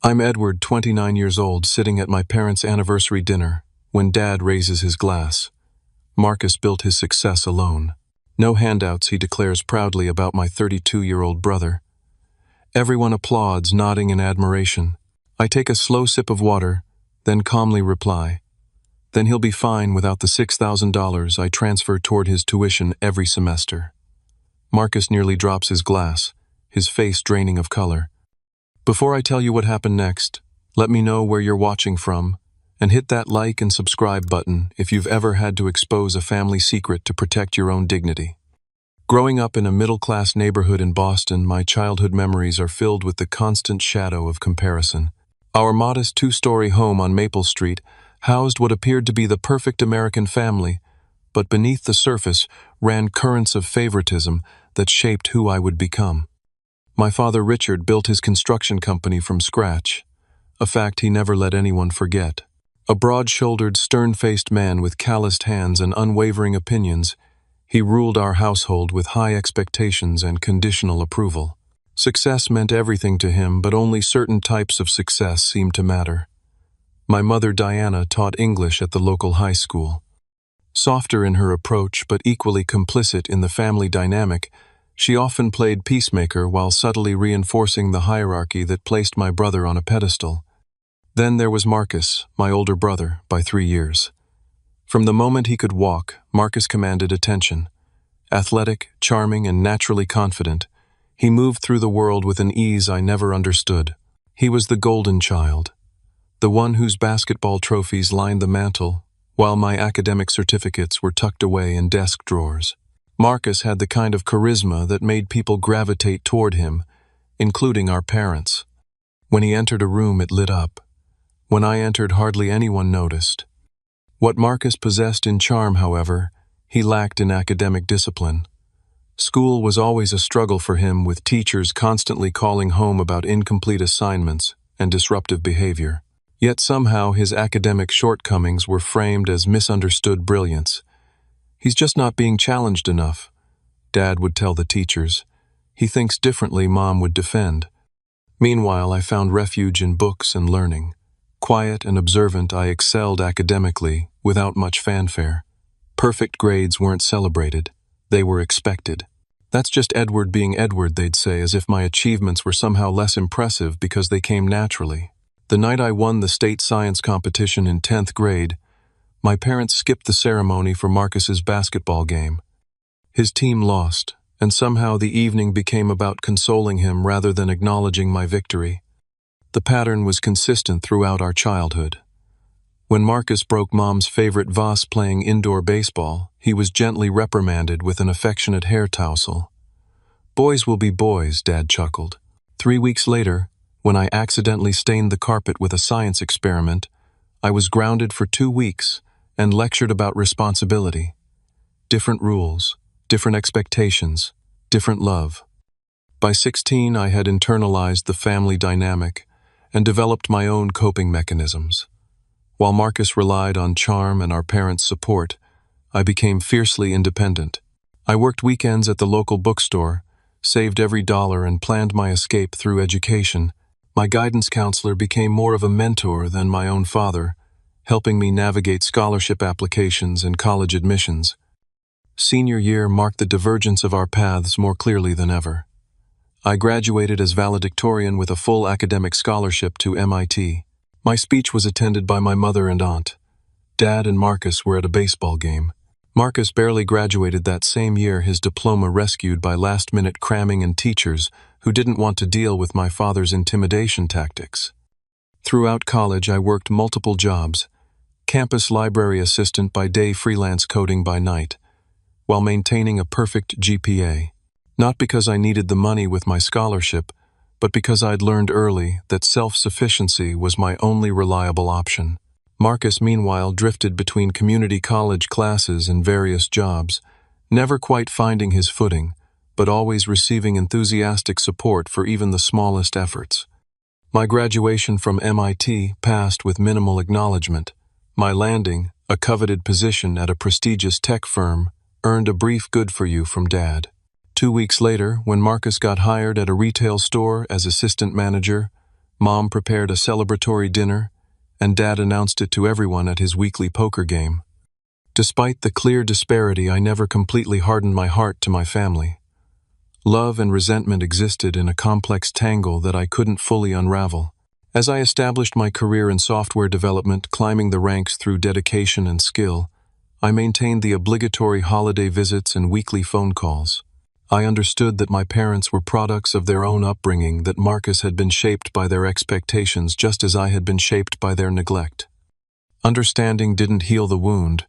I'm Edward, 29 years old, sitting at my parents' anniversary dinner, when Dad raises his glass. Marcus built his success alone. No handouts, he declares proudly about my 32-year-old brother. Everyone applauds, nodding in admiration. I take a slow sip of water, then calmly reply, "Then he'll be fine without the $6,000 I transfer toward his tuition every semester." Marcus nearly drops his glass, his face draining of color. Before I tell you what happened next, let me know where you're watching from, and hit that like and subscribe button if you've ever had to expose a family secret to protect your own dignity. Growing up in a middle-class neighborhood in Boston, my childhood memories are filled with the constant shadow of comparison. Our modest two-story home on Maple Street housed what appeared to be the perfect American family, but beneath the surface ran currents of favoritism that shaped who I would become. My father Richard built his construction company from scratch, a fact he never let anyone forget. A broad-shouldered, stern-faced man with calloused hands and unwavering opinions, he ruled our household with high expectations and conditional approval. Success meant everything to him, but only certain types of success seemed to matter. My mother Diana taught English at the local high school. Softer in her approach, but equally complicit in the family dynamic, she often played peacemaker while subtly reinforcing the hierarchy that placed my brother on a pedestal. Then there was Marcus, my older brother, by 3 years. From the moment he could walk, Marcus commanded attention. Athletic, charming, and naturally confident, he moved through the world with an ease I never understood. He was the golden child, the one whose basketball trophies lined the mantel, while my academic certificates were tucked away in desk drawers. Marcus had the kind of charisma that made people gravitate toward him, including our parents. When he entered a room, it lit up. When I entered, hardly anyone noticed. What Marcus possessed in charm, however, he lacked in academic discipline. School was always a struggle for him, with teachers constantly calling home about incomplete assignments and disruptive behavior. Yet somehow his academic shortcomings were framed as misunderstood brilliance. "He's just not being challenged enough," Dad would tell the teachers. "He thinks differently," Mom would defend. Meanwhile, I found refuge in books and learning. Quiet and observant, I excelled academically, without much fanfare. Perfect grades weren't celebrated. They were expected. "That's just Edward being Edward," they'd say, as if my achievements were somehow less impressive because they came naturally. The night I won the state science competition in 10th grade, my parents skipped the ceremony for Marcus's basketball game. His team lost, and somehow the evening became about consoling him rather than acknowledging my victory. The pattern was consistent throughout our childhood. When Marcus broke Mom's favorite vase playing indoor baseball, he was gently reprimanded with an affectionate hair tousle. "Boys will be boys," Dad chuckled. 3 weeks later, when I accidentally stained the carpet with a science experiment, I was grounded for 2 weeks and lectured about responsibility. Different rules, different expectations, different love. By 16, I had internalized the family dynamic and developed my own coping mechanisms. While Marcus relied on charm and our parents' support, I became fiercely independent. I worked weekends at the local bookstore, saved every dollar, and planned my escape through education. My guidance counselor became more of a mentor than my own father, helping me navigate scholarship applications and college admissions. Senior year marked the divergence of our paths more clearly than ever. I graduated as valedictorian with a full academic scholarship to MIT. My speech was attended by my mother and aunt. Dad and Marcus were at a baseball game. Marcus barely graduated that same year, his diploma rescued by last-minute cramming and teachers who didn't want to deal with my father's intimidation tactics. Throughout college, I worked multiple jobs: campus library assistant by day, freelance coding by night, while maintaining a perfect GPA. Not because I needed the money with my scholarship, but because I'd learned early that self-sufficiency was my only reliable option. Marcus, meanwhile, drifted between community college classes and various jobs, never quite finding his footing, but always receiving enthusiastic support for even the smallest efforts. My graduation from MIT passed with minimal acknowledgement. My landing, a coveted position at a prestigious tech firm, earned a brief "good for you" from Dad. 2 weeks later, when Marcus got hired at a retail store as assistant manager, Mom prepared a celebratory dinner, and Dad announced it to everyone at his weekly poker game. Despite the clear disparity, I never completely hardened my heart to my family. Love and resentment existed in a complex tangle that I couldn't fully unravel. As I established my career in software development, climbing the ranks through dedication and skill, I maintained the obligatory holiday visits and weekly phone calls. I understood that my parents were products of their own upbringing, that Marcus had been shaped by their expectations just as I had been shaped by their neglect. Understanding didn't heal the wound,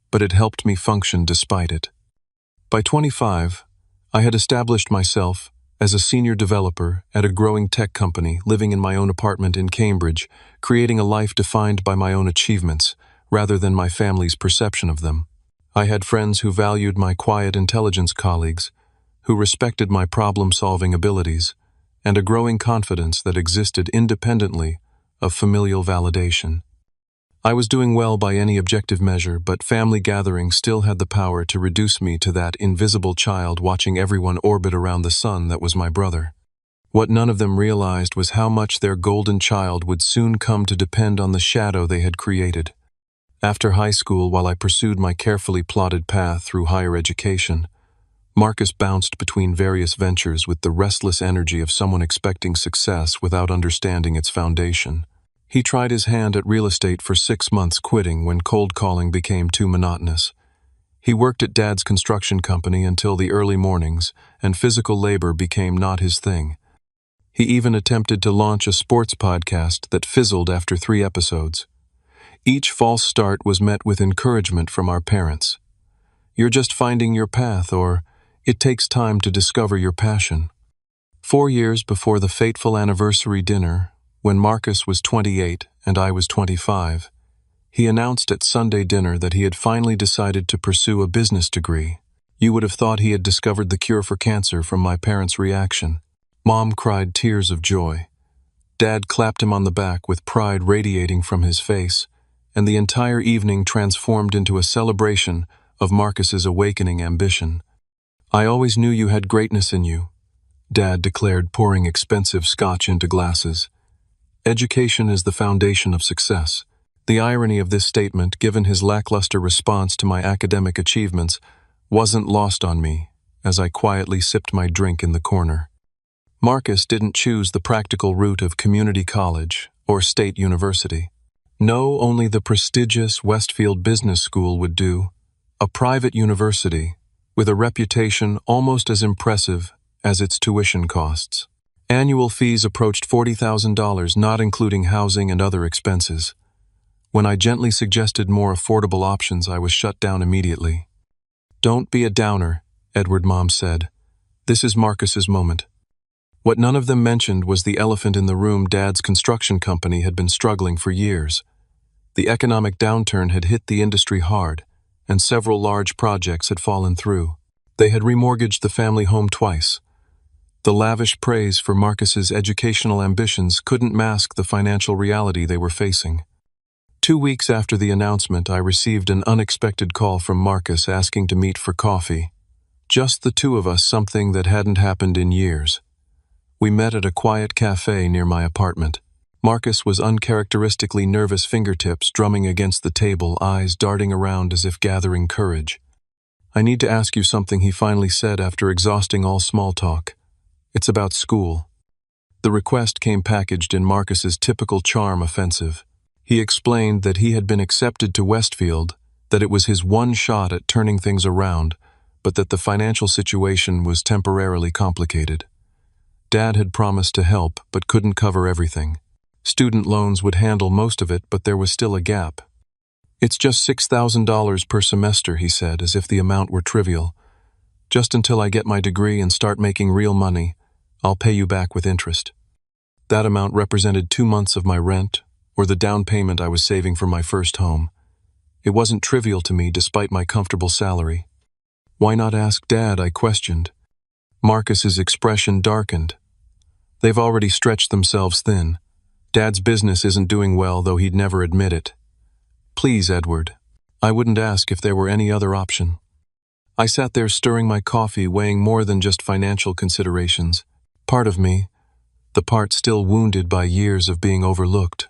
but it helped me function despite it. By 25, I had established myself as a senior developer at a growing tech company, living in my own apartment in Cambridge, creating a life defined by my own achievements rather than my family's perception of them. I had friends who valued my quiet intelligence, colleagues who respected my problem-solving abilities, and a growing confidence that existed independently of familial validation. I was doing well by any objective measure, but family gatherings still had the power to reduce me to that invisible child watching everyone orbit around the sun that was my brother. What none of them realized was how much their golden child would soon come to depend on the shadow they had created. After high school, while I pursued my carefully plotted path through higher education, Marcus bounced between various ventures with the restless energy of someone expecting success without understanding its foundation. He tried his hand at real estate for 6 months, quitting when cold calling became too monotonous. He worked at Dad's construction company until the early mornings, and physical labor became not his thing. He even attempted to launch a sports podcast that fizzled after 3 episodes. Each false start was met with encouragement from our parents. "You're just finding your path," or "It takes time to discover your passion." 4 years before the fateful anniversary dinner, when Marcus was 28 and I was 25, he announced at Sunday dinner that he had finally decided to pursue a business degree. You would have thought he had discovered the cure for cancer from my parents' reaction. Mom cried tears of joy. Dad clapped him on the back with pride radiating from his face, and the entire evening transformed into a celebration of Marcus's awakening ambition. "I always knew you had greatness in you," Dad declared, pouring expensive scotch into glasses. "Education is the foundation of success." The irony of this statement, given his lackluster response to my academic achievements, wasn't lost on me as I quietly sipped my drink in the corner. Marcus didn't choose the practical route of community college or state university. No, only the prestigious Westfield Business School would do, a private university with a reputation almost as impressive as its tuition costs. Annual fees approached $40,000, not including housing and other expenses. When I gently suggested more affordable options, I was shut down immediately. "Don't be a downer," Edward Mom said. "This is Marcus's moment." What none of them mentioned was the elephant in the room. Dad's construction company had been struggling for years. The economic downturn had hit the industry hard, and several large projects had fallen through. They had remortgaged the family home twice. The lavish praise for Marcus's educational ambitions couldn't mask the financial reality they were facing. 2 weeks after the announcement, I received an unexpected call from Marcus asking to meet for coffee. Just the two of us, something that hadn't happened in years. We met at a quiet cafe near my apartment. Marcus was uncharacteristically nervous, fingertips drumming against the table, eyes darting around as if gathering courage. "I need to ask you something," he finally said after exhausting all small talk. "It's about school." The request came packaged in Marcus's typical charm offensive. He explained that he had been accepted to Westfield, that it was his one shot at turning things around, but that the financial situation was temporarily complicated. Dad had promised to help, but couldn't cover everything. Student loans would handle most of it, but there was still a gap. "It's just $6,000 per semester," he said, as if the amount were trivial. "Just until I get my degree and start making real money, I'll pay you back with interest." That amount represented 2 months of my rent, or the down payment I was saving for my first home. It wasn't trivial to me, despite my comfortable salary. "Why not ask Dad?" I questioned. Marcus's expression darkened. "They've already stretched themselves thin. Dad's business isn't doing well, though he'd never admit it. Please, Edward, I wouldn't ask if there were any other option." I sat there stirring my coffee, weighing more than just financial considerations. Part of me, the part still wounded by years of being overlooked.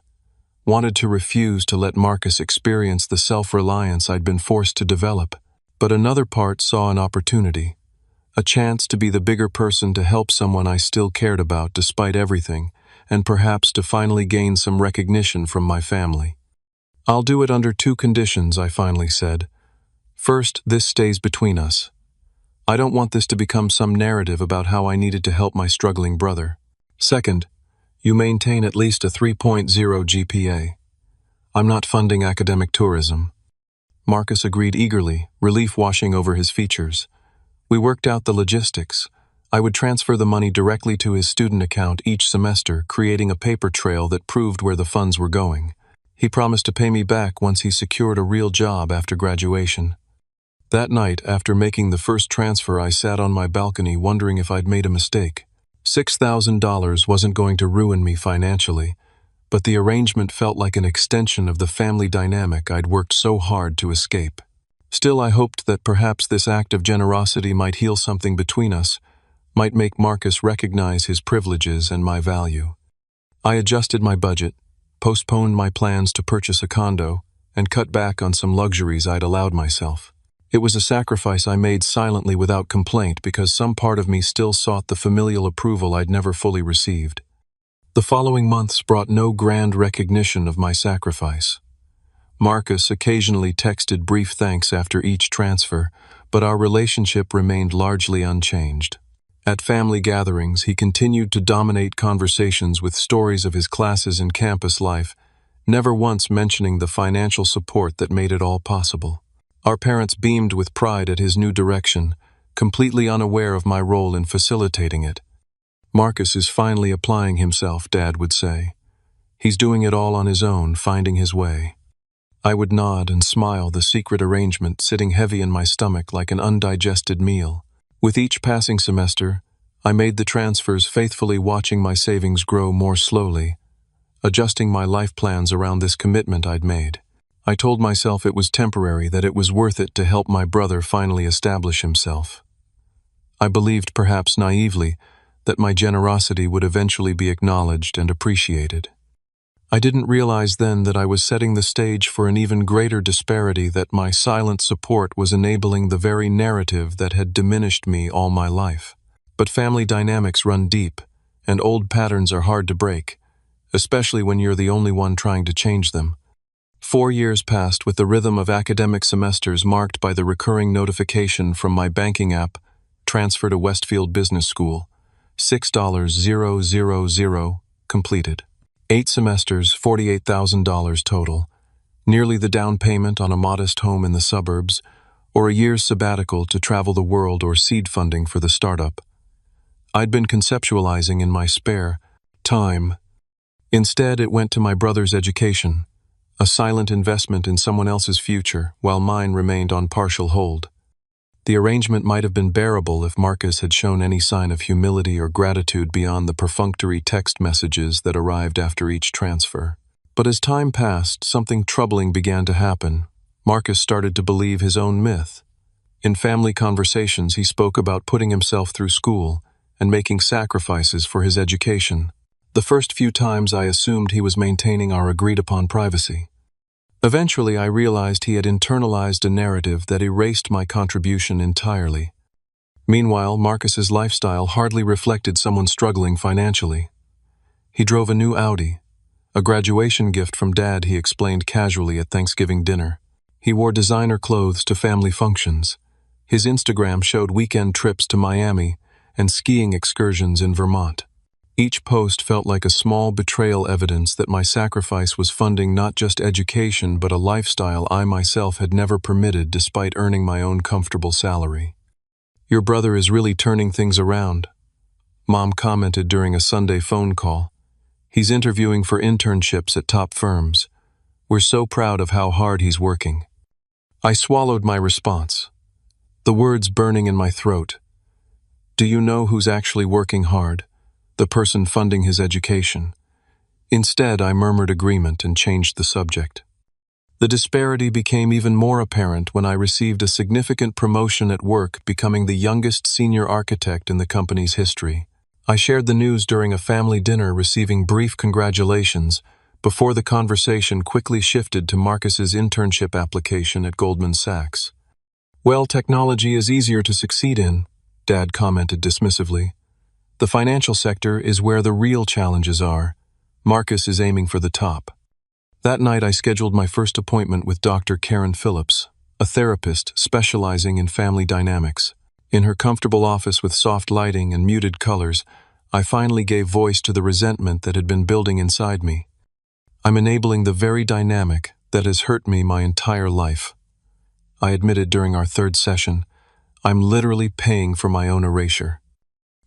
Wanted to refuse to let Marcus experience the self-reliance I'd been forced to develop. But another part saw an opportunity, a chance to be the bigger person to help someone I still cared about despite everything, and perhaps to finally gain some recognition from my family. "I'll do it under two conditions," I finally said. "First, this stays between us. I don't want this to become some narrative about how I needed to help my struggling brother. Second, you maintain at least a 3.0 GPA. I'm not funding academic tourism." Marcus agreed eagerly, relief washing over his features. We worked out the logistics. I would transfer the money directly to his student account each semester, creating a paper trail that proved where the funds were going. He promised to pay me back once he secured a real job after graduation. That night, after making the first transfer, I sat on my balcony wondering if I'd made a mistake. $6,000 wasn't going to ruin me financially, but the arrangement felt like an extension of the family dynamic I'd worked so hard to escape. Still, I hoped that perhaps this act of generosity might heal something between us, might make Marcus recognize his privileges and my value. I adjusted my budget, postponed my plans to purchase a condo, and cut back on some luxuries I'd allowed myself. It was a sacrifice I made silently without complaint because some part of me still sought the familial approval I'd never fully received. The following months brought no grand recognition of my sacrifice. Marcus occasionally texted brief thanks after each transfer, but our relationship remained largely unchanged. At family gatherings, he continued to dominate conversations with stories of his classes and campus life, never once mentioning the financial support that made it all possible. Our parents beamed with pride at his new direction, completely unaware of my role in facilitating it. "Marcus is finally applying himself," Dad would say. "He's doing it all on his own, finding his way." I would nod and smile, the secret arrangement sitting heavy in my stomach like an undigested meal. With each passing semester, I made the transfers, faithfully watching my savings grow more slowly, adjusting my life plans around this commitment I'd made. I told myself it was temporary, that it was worth it to help my brother finally establish himself. I believed, perhaps naively, that my generosity would eventually be acknowledged and appreciated. I didn't realize then that I was setting the stage for an even greater disparity, that my silent support was enabling the very narrative that had diminished me all my life. But family dynamics run deep, and old patterns are hard to break, especially when you're the only one trying to change them. 4 years passed with the rhythm of academic semesters marked by the recurring notification from my banking app, "Transfer to Westfield Business School, $6,000, completed." 8 semesters, $48,000 total, nearly the down payment on a modest home in the suburbs, or a year's sabbatical to travel the world, or seed funding for the startup. I'd been conceptualizing in my spare time. Instead, it went to my brother's education, a silent investment in someone else's future, while mine remained on partial hold. The arrangement might have been bearable if Marcus had shown any sign of humility or gratitude beyond the perfunctory text messages that arrived after each transfer. But as time passed, something troubling began to happen. Marcus started to believe his own myth. In family conversations, he spoke about putting himself through school and making sacrifices for his education. The first few times I assumed he was maintaining our agreed-upon privacy. Eventually, I realized he had internalized a narrative that erased my contribution entirely. Meanwhile, Marcus's lifestyle hardly reflected someone struggling financially. He drove a new Audi, a graduation gift from Dad, he explained casually at Thanksgiving dinner. He wore designer clothes to family functions. His Instagram showed weekend trips to Miami and skiing excursions in Vermont. Each post felt like a small betrayal, evidence that my sacrifice was funding not just education but a lifestyle I myself had never permitted, despite earning my own comfortable salary. "Your brother is really turning things around," Mom commented during a Sunday phone call. "He's interviewing for internships at top firms. We're so proud of how hard he's working." I swallowed my response, the words burning in my throat. Do you know who's actually working hard? The person funding his education. Instead, I murmured agreement and changed the subject. The disparity became even more apparent when I received a significant promotion at work, becoming the youngest senior architect in the company's history. I shared the news during a family dinner, receiving brief congratulations before the conversation quickly shifted to Marcus's internship application at Goldman Sachs. "Well, technology is easier to succeed in," Dad commented dismissively. "The financial sector is where the real challenges are. Marcus is aiming for the top." That night I scheduled my first appointment with Dr. Karen Phillips, a therapist specializing in family dynamics. In her comfortable office with soft lighting and muted colors, I finally gave voice to the resentment that had been building inside me. "I'm enabling the very dynamic that has hurt me my entire life," I admitted during our third session. "I'm literally paying for my own erasure."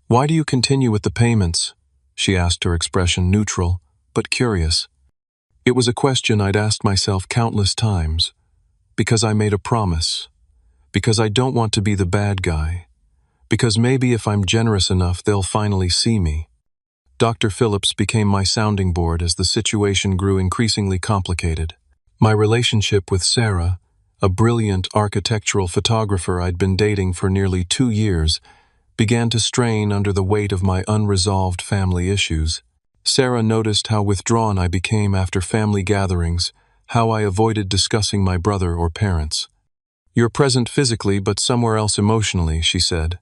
"Why do you continue with the payments?" she asked, her expression neutral, but curious. It was a question I'd asked myself countless times. Because I made a promise. Because I don't want to be the bad guy. Because maybe if I'm generous enough, they'll finally see me. Dr. Phillips became my sounding board as the situation grew increasingly complicated. My relationship with Sarah, a brilliant architectural photographer I'd been dating for nearly 2 years, began to strain under the weight of my unresolved family issues. Sarah noticed how withdrawn I became after family gatherings, how I avoided discussing my brother or parents. "You're present physically but somewhere else emotionally," she said.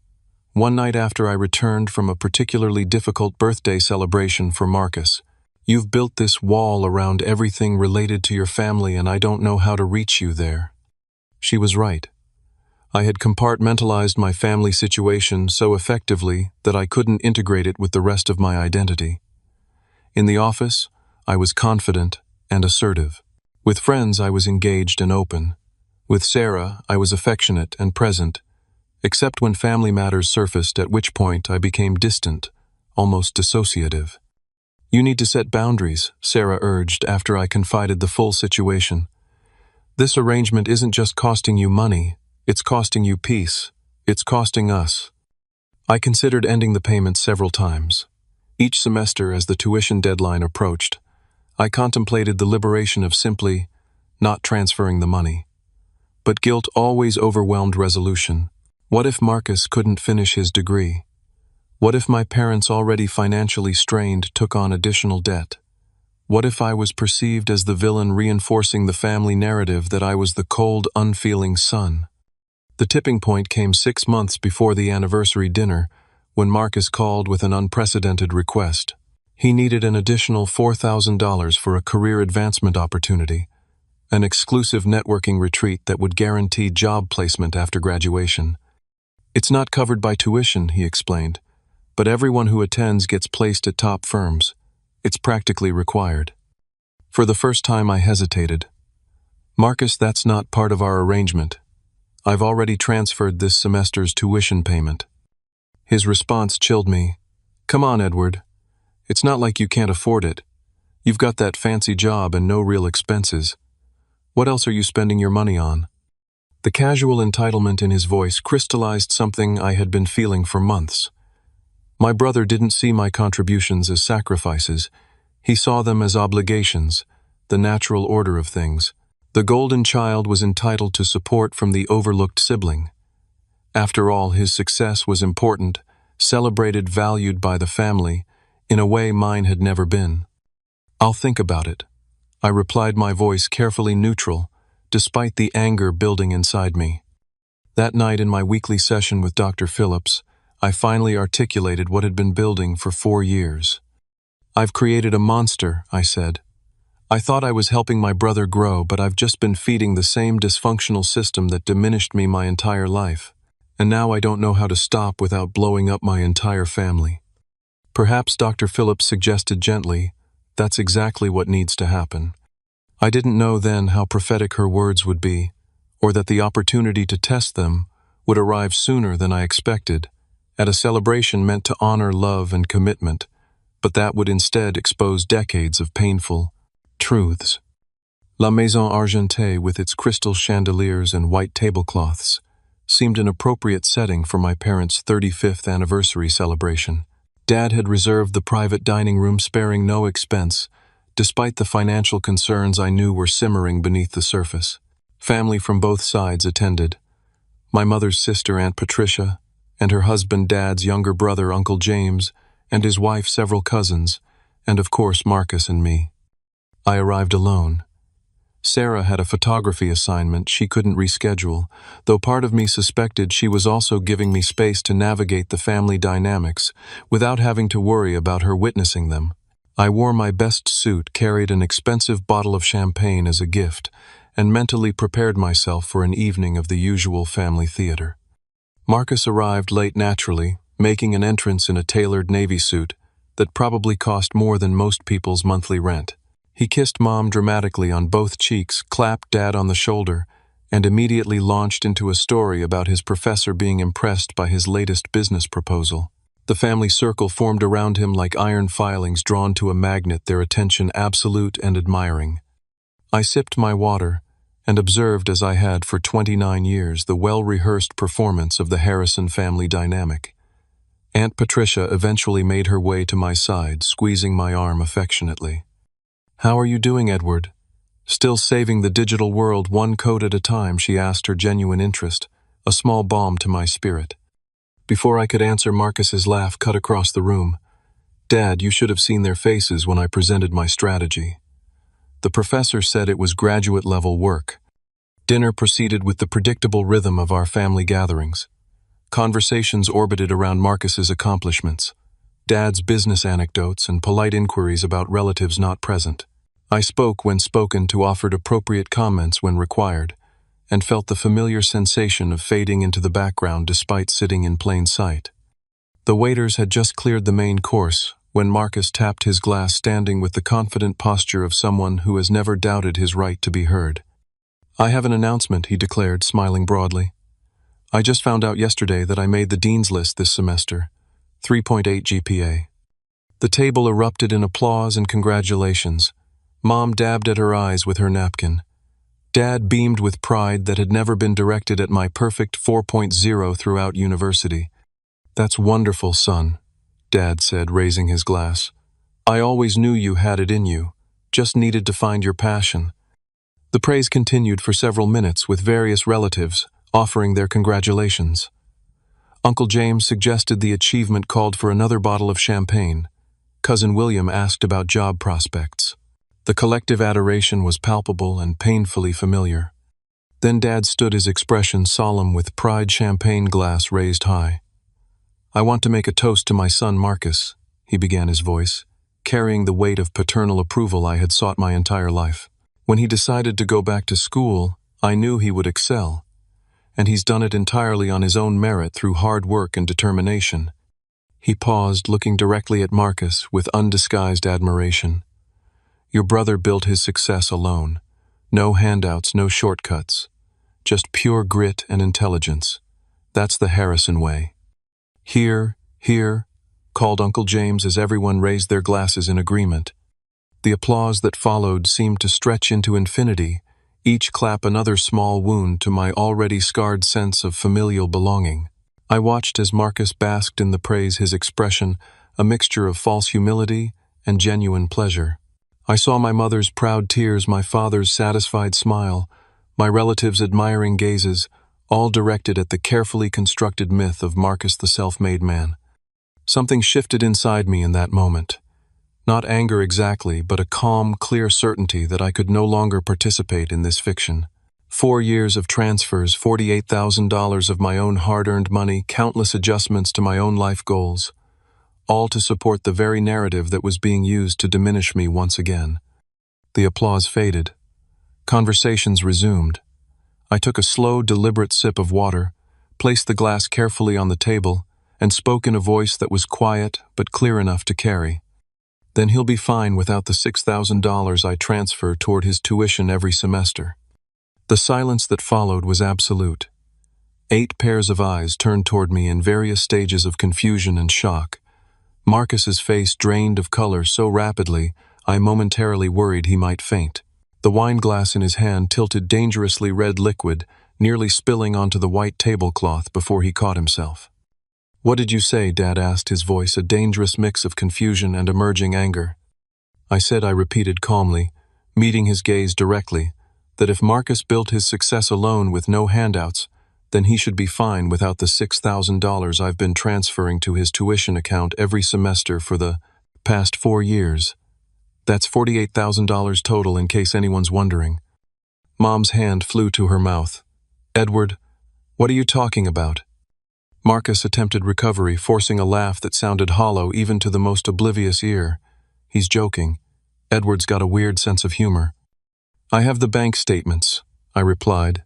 One night after I returned from a particularly difficult birthday celebration for Marcus. "You've built this wall around everything related to your family and I don't know how to reach you there." She was right. I had compartmentalized my family situation so effectively that I couldn't integrate it with the rest of my identity. In the office, I was confident and assertive. With friends, I was engaged and open. With Sarah, I was affectionate and present, except when family matters surfaced, at which point I became distant, almost dissociative. "You need to set boundaries," Sarah urged after I confided the full situation. "This arrangement isn't just costing you money, it's costing you peace. It's costing us." I considered ending the payments several times. Each semester, as the tuition deadline approached, I contemplated the liberation of simply not transferring the money. But guilt always overwhelmed resolution. What if Marcus couldn't finish his degree? What if my parents, already financially strained, took on additional debt? What if I was perceived as the villain, reinforcing the family narrative that I was the cold, unfeeling son? The tipping point came 6 months before the anniversary dinner, when Marcus called with an unprecedented request. He needed an additional $4,000 for a career advancement opportunity, an exclusive networking retreat that would guarantee job placement after graduation. "It's not covered by tuition," he explained, "but everyone who attends gets placed at top firms. It's practically required." For the first time I hesitated. "Marcus, that's not part of our arrangement. I've already transferred this semester's tuition payment." His response chilled me. "Come on, Edward. It's not like you can't afford it. You've got that fancy job and no real expenses. What else are you spending your money on?" The casual entitlement in his voice crystallized something I had been feeling for months. My brother didn't see my contributions as sacrifices. He saw them as obligations, the natural order of things. The golden child was entitled to support from the overlooked sibling. After all, his success was important, celebrated, valued by the family, in a way mine had never been. "I'll think about it," I replied, my voice carefully neutral, despite the anger building inside me. That night in my weekly session with Dr. Phillips, I finally articulated what had been building for 4 years. "I've created a monster," I said. "I thought I was helping my brother grow, but I've just been feeding the same dysfunctional system that diminished me my entire life. And now I don't know how to stop without blowing up my entire family." Perhaps Dr. Phillips suggested gently, "That's exactly what needs to happen." I didn't know then how prophetic her words would be, or that the opportunity to test them would arrive sooner than I expected, at a celebration meant to honor love and commitment, but that would instead expose decades of painful truths. La Maison Argentée, with its crystal chandeliers and white tablecloths, seemed an appropriate setting for my parents' 35th anniversary celebration. Dad had reserved the private dining room, sparing no expense, despite the financial concerns I knew were simmering beneath the surface. Family from both sides attended. My mother's sister, Aunt Patricia, and her husband, Dad's younger brother, Uncle James, and his wife several cousins, and of course Marcus and me. I arrived alone. Sarah had a photography assignment she couldn't reschedule, though part of me suspected she was also giving me space to navigate the family dynamics without having to worry about her witnessing them. I wore my best suit, carried an expensive bottle of champagne as a gift, and mentally prepared myself for an evening of the usual family theater. Marcus arrived late naturally, making an entrance in a tailored navy suit that probably cost more than most people's monthly rent. He kissed Mom dramatically on both cheeks, clapped Dad on the shoulder, and immediately launched into a story about his professor being impressed by his latest business proposal. The family circle formed around him like iron filings drawn to a magnet, their attention absolute and admiring. I sipped my water and observed, as I had for 29 years, the well-rehearsed performance of the Harrison family dynamic. Aunt Patricia eventually made her way to my side, squeezing my arm affectionately. "How are you doing, Edward? Still saving the digital world one code at a time?" she asked, her genuine interest, a small balm to my spirit. Before I could answer, Marcus's laugh cut across the room. "Dad, you should have seen their faces when I presented my strategy." The professor said it was graduate-level work. Dinner proceeded with the predictable rhythm of our family gatherings. Conversations orbited around Marcus's accomplishments, Dad's business anecdotes, and polite inquiries about relatives not present. I spoke when spoken to, offered appropriate comments when required, and felt the familiar sensation of fading into the background despite sitting in plain sight. The waiters had just cleared the main course when Marcus tapped his glass, standing with the confident posture of someone who has never doubted his right to be heard. "I have an announcement," he declared, smiling broadly. "I just found out yesterday that I made the dean's list this semester. 3.8 GPA. The table erupted in applause and congratulations. Mom dabbed at her eyes with her napkin. Dad beamed with pride that had never been directed at my perfect 4.0 throughout university. "That's wonderful, son," Dad said, raising his glass. "I always knew you had it in you, just needed to find your passion." The praise continued for several minutes, with various relatives offering their congratulations. Uncle James suggested the achievement called for another bottle of champagne. Cousin William asked about job prospects. The collective adoration was palpable and painfully familiar. Then Dad stood, his expression solemn with pride, champagne glass raised high. "I want to make a toast to my son Marcus," he began, his voice carrying the weight of paternal approval I had sought my entire life. "When he decided to go back to school, I knew he would excel. And he's done it entirely on his own merit through hard work and determination." He paused, looking directly at Marcus with undisguised admiration. "Your brother built his success alone. No handouts, no shortcuts. Just pure grit and intelligence. That's the Harrison way." "Here, here," called Uncle James as everyone raised their glasses in agreement. The applause that followed seemed to stretch into infinity, each clap another small wound to my already scarred sense of familial belonging. I watched as Marcus basked in the praise, his expression a mixture of false humility and genuine pleasure. I saw my mother's proud tears, my father's satisfied smile, my relatives' admiring gazes, all directed at the carefully constructed myth of Marcus the self-made man. Something shifted inside me in that moment. Not anger exactly, but a calm, clear certainty that I could no longer participate in this fiction. 4 years of transfers, $48,000 of my own hard-earned money, countless adjustments to my own life goals, all to support the very narrative that was being used to diminish me once again. The applause faded. Conversations resumed. I took a slow, deliberate sip of water, placed the glass carefully on the table, and spoke in a voice that was quiet but clear enough to carry. "Then he'll be fine without the $6,000 I transfer toward his tuition every semester." The silence that followed was absolute. 8 pairs of eyes turned toward me in various stages of confusion and shock. Marcus's face drained of color so rapidly, I momentarily worried he might faint. The wine glass in his hand tilted dangerously red liquid, nearly spilling onto the white tablecloth before he caught himself. "What did you say?" Dad asked, his voice a dangerous mix of confusion and emerging anger. "I said," I repeated calmly, meeting his gaze directly, "that if Marcus built his success alone with no handouts, then he should be fine without the $6,000 I've been transferring to his tuition account every semester for the past 4 years. That's $48,000 total in case anyone's wondering. Mom's hand flew to her mouth. Edward, what are you talking about? Marcus attempted recovery, forcing a laugh that sounded hollow even to the most oblivious ear. He's joking. Edward's got a weird sense of humor. I have the bank statements, I replied,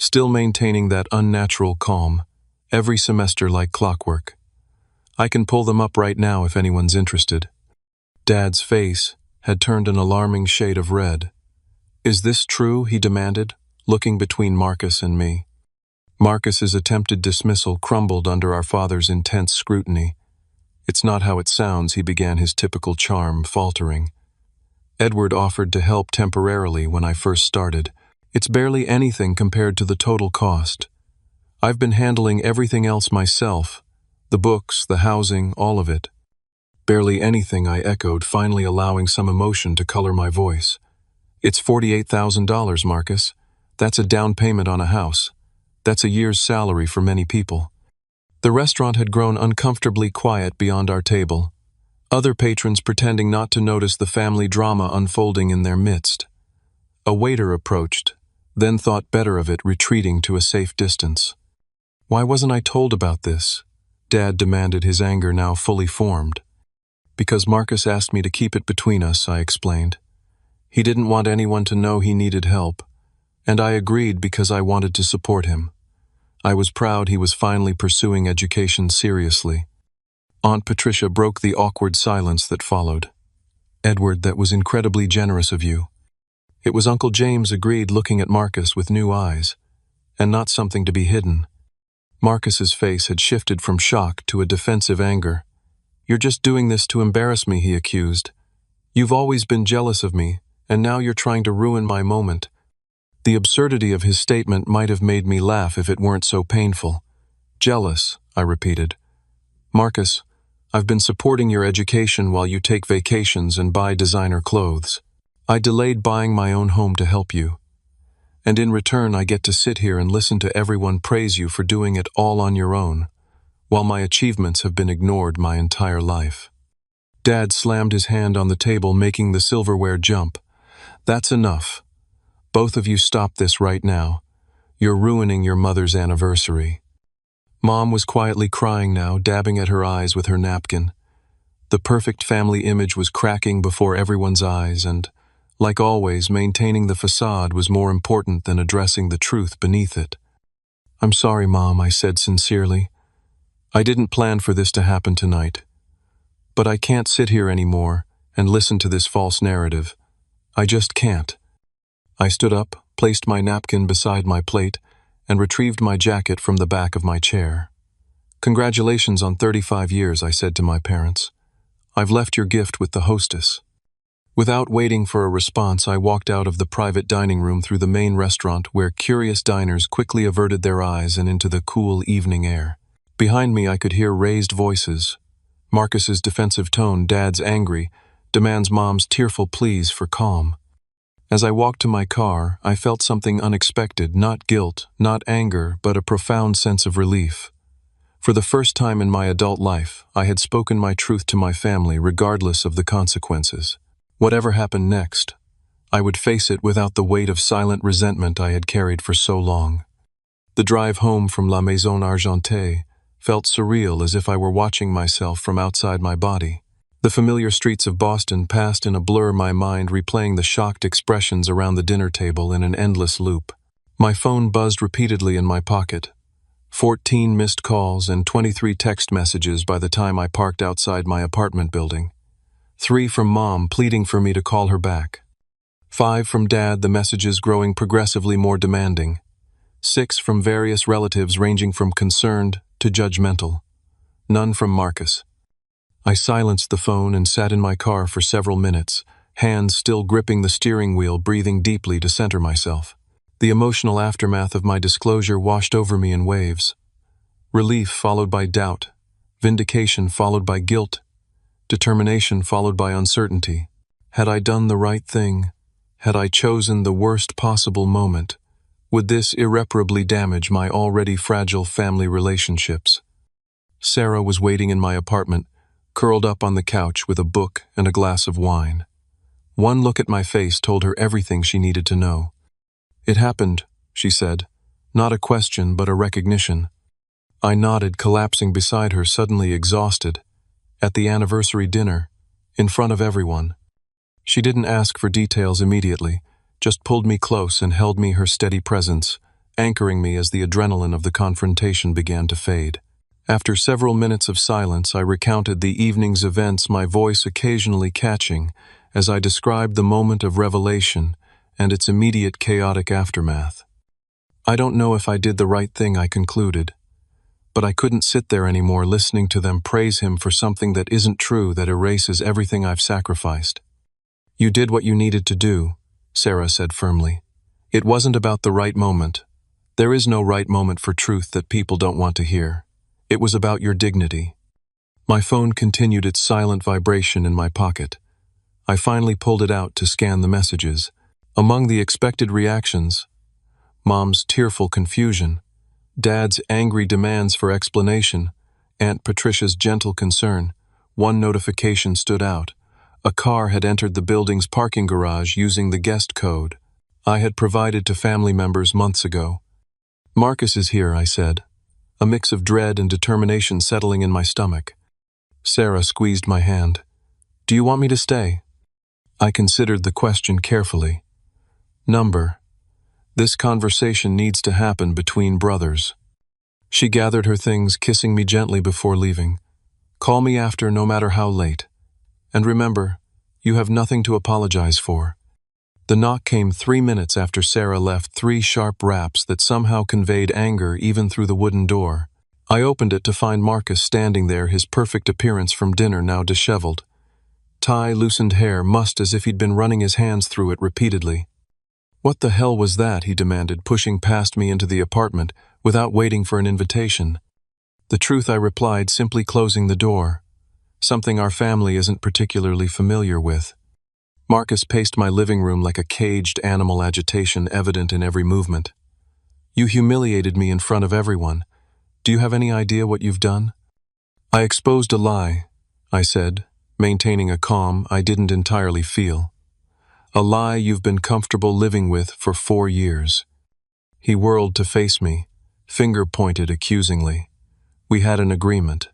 still maintaining that unnatural calm, every semester like clockwork. I can pull them up right now if anyone's interested. Dad's face had turned an alarming shade of red. Is this true? He demanded, looking between Marcus and me. Marcus's attempted dismissal crumbled under our father's intense scrutiny. It's not how it sounds, he began, his typical charm faltering. Edward offered to help temporarily when I first started. It's barely anything compared to the total cost. I've been handling everything else myself. The books, the housing, all of it. Barely anything, I echoed, finally allowing some emotion to color my voice. It's $48,000, Marcus. That's a down payment on a house. That's a year's salary for many people. The restaurant had grown uncomfortably quiet beyond our table, other patrons pretending not to notice the family drama unfolding in their midst. A waiter approached, then thought better of it, retreating to a safe distance. Why wasn't I told about this? Dad demanded, his anger now fully formed. Because Marcus asked me to keep it between us, I explained. He didn't want anyone to know he needed help, and I agreed because I wanted to support him. I was proud he was finally pursuing education seriously. Aunt Patricia broke the awkward silence that followed. Edward, that was incredibly generous of you. It was Uncle James, agreed, looking at Marcus with new eyes, and not something to be hidden. Marcus's face had shifted from shock to a defensive anger. You're just doing this to embarrass me, he accused. You've always been jealous of me, and now you're trying to ruin my moment. The absurdity of his statement might have made me laugh if it weren't so painful. Jealous, I repeated. Marcus, I've been supporting your education while you take vacations and buy designer clothes. I delayed buying my own home to help you. And in return, I get to sit here and listen to everyone praise you for doing it all on your own, while my achievements have been ignored my entire life. Dad slammed his hand on the table, making the silverware jump. That's enough. Both of you stop this right now. You're ruining your mother's anniversary. Mom was quietly crying now, dabbing at her eyes with her napkin. The perfect family image was cracking before everyone's eyes, and, like always, maintaining the facade was more important than addressing the truth beneath it. I'm sorry, Mom, I said sincerely. I didn't plan for this to happen tonight. But I can't sit here anymore and listen to this false narrative. I just can't. I stood up, placed my napkin beside my plate, and retrieved my jacket from the back of my chair. Congratulations on 35 years, I said to my parents. I've left your gift with the hostess. Without waiting for a response, I walked out of the private dining room through the main restaurant, where curious diners quickly averted their eyes, and into the cool evening air. Behind me, I could hear raised voices. Marcus's defensive tone, Dad's angry, demands Mom's tearful pleas for calm. As I walked to my car, I felt something unexpected, not guilt, not anger, but a profound sense of relief. For the first time in my adult life, I had spoken my truth to my family, regardless of the consequences. Whatever happened next, I would face it without the weight of silent resentment I had carried for so long. The drive home from La Maison Argentée felt surreal, as if I were watching myself from outside my body. The familiar streets of Boston passed in a blur, my mind replaying the shocked expressions around the dinner table in an endless loop. My phone buzzed repeatedly in my pocket. 14 missed calls and 23 text messages by the time I parked outside my apartment building. 3 from Mom, pleading for me to call her back. 5 from Dad, the messages growing progressively more demanding. 6 from various relatives, ranging from concerned to judgmental. None from Marcus. I silenced the phone and sat in my car for several minutes, hands still gripping the steering wheel, breathing deeply to center myself. The emotional aftermath of my disclosure washed over me in waves. Relief followed by doubt, vindication followed by guilt, determination followed by uncertainty. Had I done the right thing? Had I chosen the worst possible moment? Would this irreparably damage my already fragile family relationships? Sarah was waiting in my apartment, curled up on the couch with a book and a glass of wine. One look at my face told her everything she needed to know. "It happened," she said. Not a question, but a recognition. I nodded, collapsing beside her, suddenly exhausted. At the anniversary dinner, in front of everyone. She didn't ask for details immediately, just pulled me close and held me her steady presence, anchoring me as the adrenaline of the confrontation began to fade. After several minutes of silence, I recounted the evening's events, my voice occasionally catching, as I described the moment of revelation and its immediate chaotic aftermath. "I don't know if I did the right thing," I concluded, but I couldn't sit there anymore listening to them praise him for something that isn't true, that erases everything I've sacrificed. "You did what you needed to do," Sarah said firmly. "It wasn't about the right moment. There is no right moment for truth that people don't want to hear. It was about your dignity." My phone continued its silent vibration in my pocket. I finally pulled it out to scan the messages. Among the expected reactions, Mom's tearful confusion, Dad's angry demands for explanation, Aunt Patricia's gentle concern, one notification stood out. A car had entered the building's parking garage using the guest code I had provided to family members months ago. "Marcus is here," I said, a mix of dread and determination settling in my stomach. Sarah squeezed my hand. "Do you want me to stay?" I considered the question carefully. "Number. This conversation needs to happen between brothers." She gathered her things, kissing me gently before leaving. "Call me after, no matter how late. And remember, you have nothing to apologize for." The knock came 3 minutes after Sarah left, 3 sharp raps that somehow conveyed anger even through the wooden door. I opened it to find Marcus standing there, his perfect appearance from dinner now disheveled. Tie, loosened hair, mussed as if he'd been running his hands through it repeatedly. "What the hell was that?" he demanded, pushing past me into the apartment without waiting for an invitation. "The truth," I replied, simply closing the door. "Something our family isn't particularly familiar with." Marcus paced my living room like a caged animal, agitation evident in every movement. "You humiliated me in front of everyone. Do you have any idea what you've done?" "I exposed a lie," I said, maintaining a calm I didn't entirely feel. "A lie you've been comfortable living with for 4 years. He whirled to face me, finger pointed accusingly. "We had an agreement.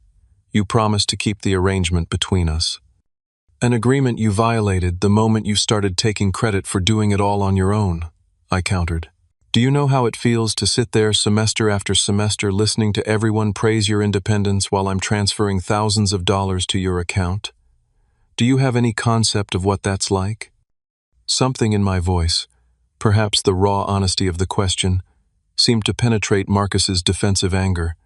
You promised to keep the arrangement between us." "An agreement you violated the moment you started taking credit for doing it all on your own," I countered. "Do you know how it feels to sit there semester after semester listening to everyone praise your independence while I'm transferring thousands of dollars to your account? Do you have any concept of what that's like?" Something in my voice, perhaps the raw honesty of the question, seemed to penetrate Marcus's defensive anger.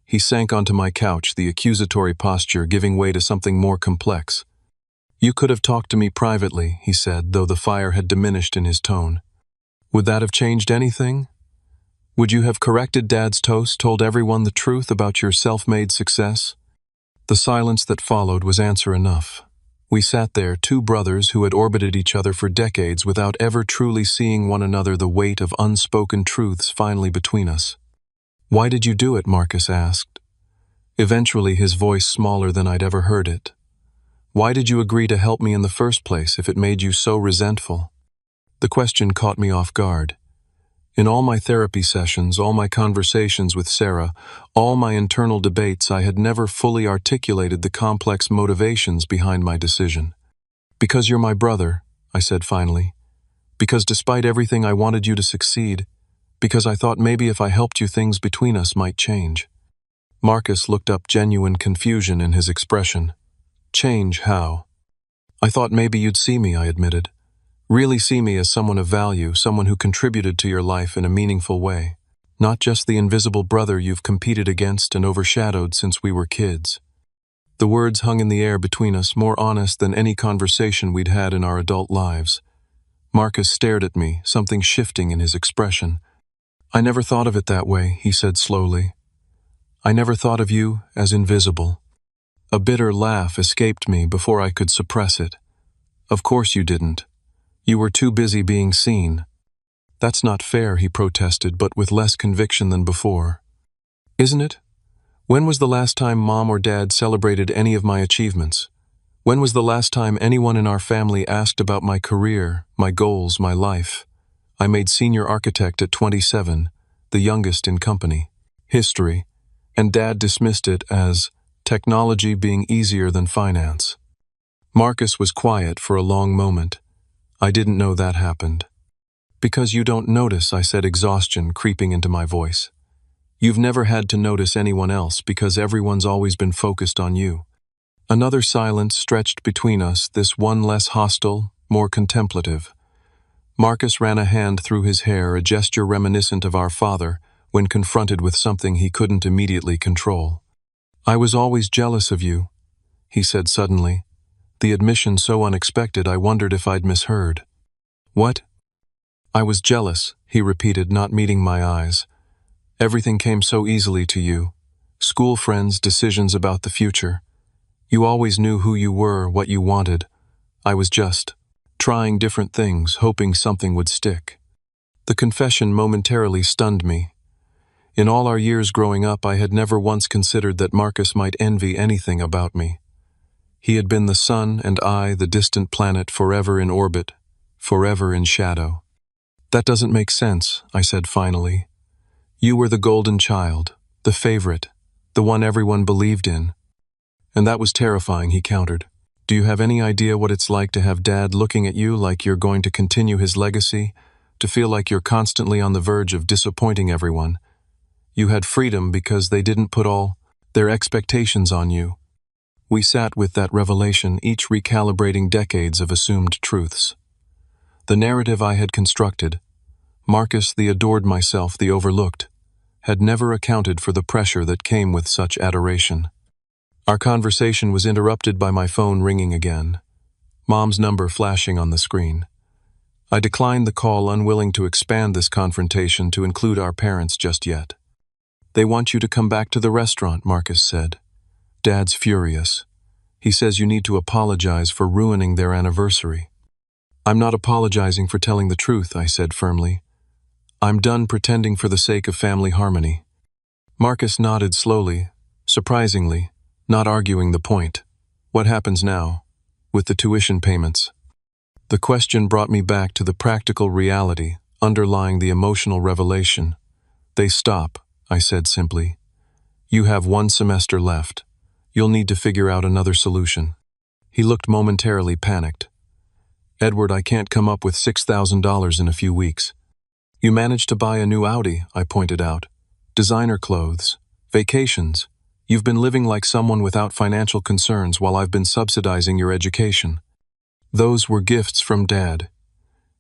He sank onto my couch, the accusatory posture giving way to something more complex. "You could have talked to me privately," he said, though the fire had diminished in his tone. "Would that have changed anything? Would you have corrected Dad's toast, told everyone the truth about your self-made success?" The silence that followed was answer enough. We sat there, 2 brothers who had orbited each other for decades without ever truly seeing one another, the weight of unspoken truths finally between us. "Why did you do it?" Marcus asked, eventually his voice smaller than I'd ever heard it. "Why did you agree to help me in the first place if it made you so resentful?" The question caught me off guard. In all my therapy sessions, all my conversations with Sarah, all my internal debates, I had never fully articulated the complex motivations behind my decision. "Because you're my brother," I said finally. "Because despite everything I wanted you to succeed. Because I thought maybe if I helped you things between us might change." Marcus looked up, genuine confusion in his expression. "Change how?" "I thought maybe you'd see me," I admitted. "Really see me as someone of value, someone who contributed to your life in a meaningful way. Not just the invisible brother you've competed against and overshadowed since we were kids." The words hung in the air between us, more honest than any conversation we'd had in our adult lives. Marcus stared at me, something shifting in his expression. "I never thought of it that way," he said slowly. "I never thought of you as invisible." A bitter laugh escaped me before I could suppress it. "Of course you didn't. You were too busy being seen." That's not fair, he protested, but with less conviction than before. Isn't it? When was the last time Mom or Dad celebrated any of my achievements? When was the last time anyone in our family asked about my career, my goals, my life? I made senior architect at 27, the youngest in company. History, and Dad dismissed it as technology being easier than finance. Marcus was quiet for a long moment. I didn't know that happened. Because you don't notice, I said, exhaustion creeping into my voice. You've never had to notice anyone else because everyone's always been focused on you. Another silence stretched between us, this one less hostile, more contemplative. Marcus ran a hand through his hair, a gesture reminiscent of our father when confronted with something he couldn't immediately control. I was always jealous of you, he said suddenly. The admission so unexpected I wondered if I'd misheard. What? I was jealous, he repeated, not meeting my eyes. Everything came so easily to you. School friends, decisions about the future. You always knew who you were, what you wanted. I was just trying different things, hoping something would stick. The confession momentarily stunned me. In all our years growing up, I had never once considered that Marcus might envy anything about me. He had been the sun and I, the distant planet, forever in orbit, forever in shadow. That doesn't make sense, I said finally. You were the golden child, the favorite, the one everyone believed in. And that was terrifying, he countered. Do you have any idea what it's like to have Dad looking at you like you're going to continue his legacy, to feel like you're constantly on the verge of disappointing everyone? You had freedom because they didn't put all their expectations on you. We sat with that revelation, each recalibrating decades of assumed truths. The narrative I had constructed, Marcus, the adored myself, the overlooked, had never accounted for the pressure that came with such adoration. Our conversation was interrupted by my phone ringing again, Mom's number flashing on the screen. I declined the call, unwilling to expand this confrontation to include our parents just yet. They want you to come back to the restaurant, Marcus said. Dad's furious. He says you need to apologize for ruining their anniversary. I'm not apologizing for telling the truth, I said firmly. I'm done pretending for the sake of family harmony. Marcus nodded slowly, surprisingly, not arguing the point. What happens now, with the tuition payments? The question brought me back to the practical reality underlying the emotional revelation. They stop, I said simply. You have 1 semester left. You'll need to figure out another solution. He looked momentarily panicked. Edward, I can't come up with $6,000 in a few weeks. You managed to buy a new Audi, I pointed out. Designer clothes, vacations. You've been living like someone without financial concerns while I've been subsidizing your education. Those were gifts from Dad,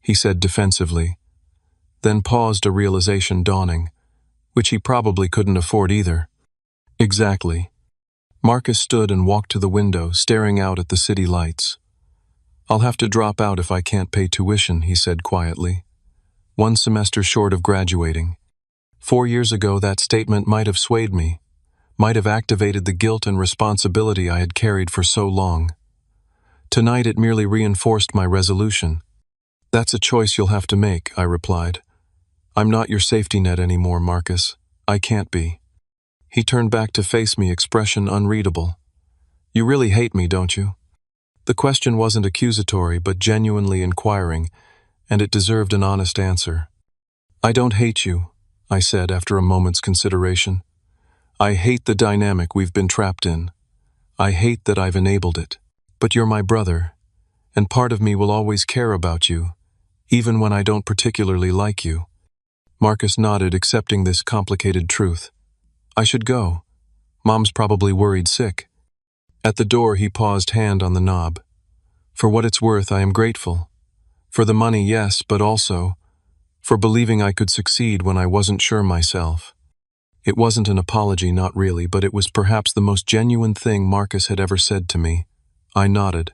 he said defensively, then paused, a realization dawning, which he probably couldn't afford either. Exactly. Marcus stood and walked to the window, staring out at the city lights. I'll have to drop out if I can't pay tuition, he said quietly. 1 semester short of graduating. 4 years ago, that statement might have swayed me, might have activated the guilt and responsibility I had carried for so long. Tonight it merely reinforced my resolution. That's a choice you'll have to make, I replied. I'm not your safety net anymore, Marcus. I can't be. He turned back to face me, expression unreadable. You really hate me, don't you? The question wasn't accusatory, but genuinely inquiring, and it deserved an honest answer. I don't hate you, I said after a moment's consideration. I hate the dynamic we've been trapped in. I hate that I've enabled it. But you're my brother, and part of me will always care about you, even when I don't particularly like you. Marcus nodded, accepting this complicated truth. I should go. Mom's probably worried sick. At the door he paused, hand on the knob. For what it's worth, I am grateful. For the money, yes, but also for believing I could succeed when I wasn't sure myself. It wasn't an apology, not really, but it was perhaps the most genuine thing Marcus had ever said to me. I nodded,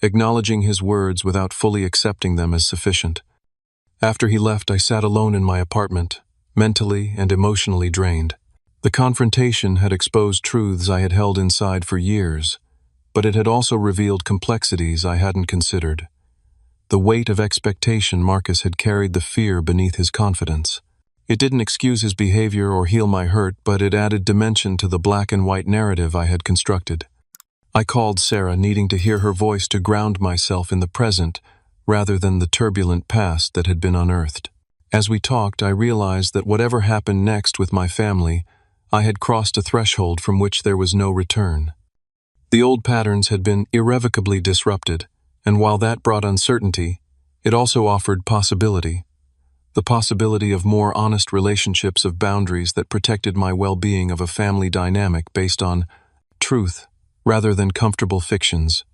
acknowledging his words without fully accepting them as sufficient. After he left, I sat alone in my apartment, mentally and emotionally drained. The confrontation had exposed truths I had held inside for years, but it had also revealed complexities I hadn't considered. The weight of expectation Marcus had carried the fear beneath his confidence. It didn't excuse his behavior or heal my hurt, but it added dimension to the black and white narrative I had constructed. I called Sarah, needing to hear her voice to ground myself in the present rather than the turbulent past that had been unearthed. As we talked, I realized that whatever happened next with my family, I had crossed a threshold from which there was no return. The old patterns had been irrevocably disrupted, and while that brought uncertainty, it also offered possibility. The possibility of more honest relationships, of boundaries that protected my well-being, of a family dynamic based on truth rather than comfortable fictions.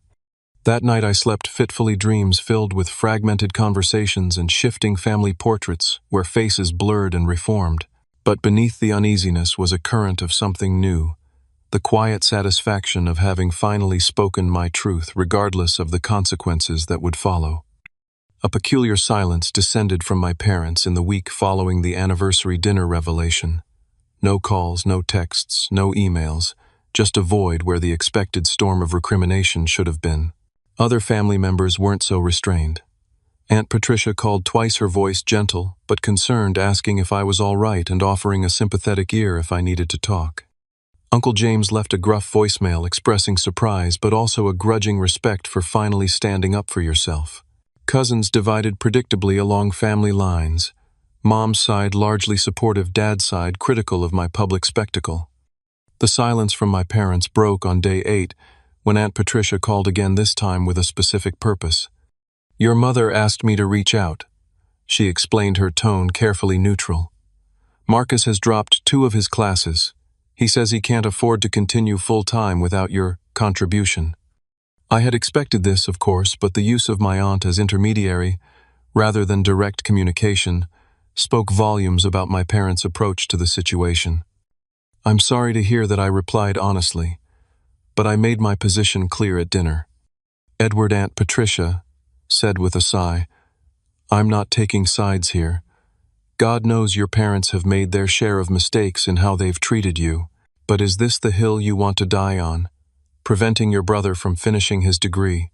That night I slept fitfully, dreams filled with fragmented conversations and shifting family portraits where faces blurred and reformed. But beneath the uneasiness was a current of something new, the quiet satisfaction of having finally spoken my truth regardless of the consequences that would follow. A peculiar silence descended from my parents in the week following the anniversary dinner revelation. No calls, no texts, no emails, just a void where the expected storm of recrimination should have been. Other family members weren't so restrained. Aunt Patricia called twice, her voice gentle but concerned, asking if I was all right and offering a sympathetic ear if I needed to talk. Uncle James left a gruff voicemail expressing surprise but also a grudging respect for finally standing up for yourself. Cousins divided predictably along family lines. Mom's side largely supportive, Dad's side critical of my public spectacle. The silence from my parents broke on day 8 when Aunt Patricia called again, this time with a specific purpose. "Your mother asked me to reach out," she explained, her tone carefully neutral. "Marcus has dropped 2 of his classes. He says he can't afford to continue full-time without your contribution." I had expected this, of course, but the use of my aunt as intermediary, rather than direct communication, spoke volumes about my parents' approach to the situation. "I'm sorry to hear that," I replied honestly, but I made my position clear at dinner. "Edward," Aunt Patricia said with a sigh, "I'm not taking sides here. God knows your parents have made their share of mistakes in how they've treated you, but is this the hill you want to die on, preventing your brother from finishing his degree?"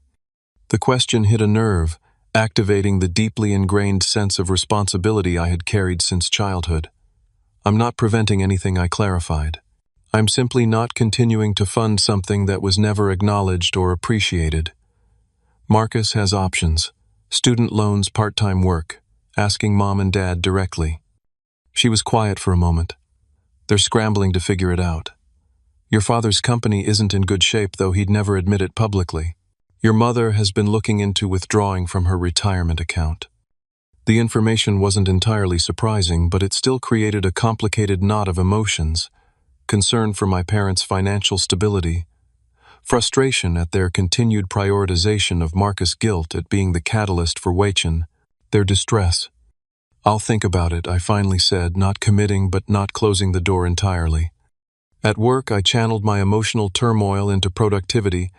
The question hit a nerve, activating the deeply ingrained sense of responsibility I had carried since childhood. "I'm not preventing anything," I clarified. "I'm simply not continuing to fund something that was never acknowledged or appreciated. Marcus has options: student loans, part-time work, asking Mom and Dad directly." She was quiet for a moment. "They're scrambling to figure it out. Your father's company isn't in good shape, though he'd never admit it publicly. Your mother has been looking into withdrawing from her retirement account." The information wasn't entirely surprising, but it still created a complicated knot of emotions: concern for my parents' financial stability, frustration at their continued prioritization of Marcus' guilt at being the catalyst for Wei-Chen, their distress. "I'll think about it," I finally said, not committing but not closing the door entirely. At work, I channeled my emotional turmoil into productivity,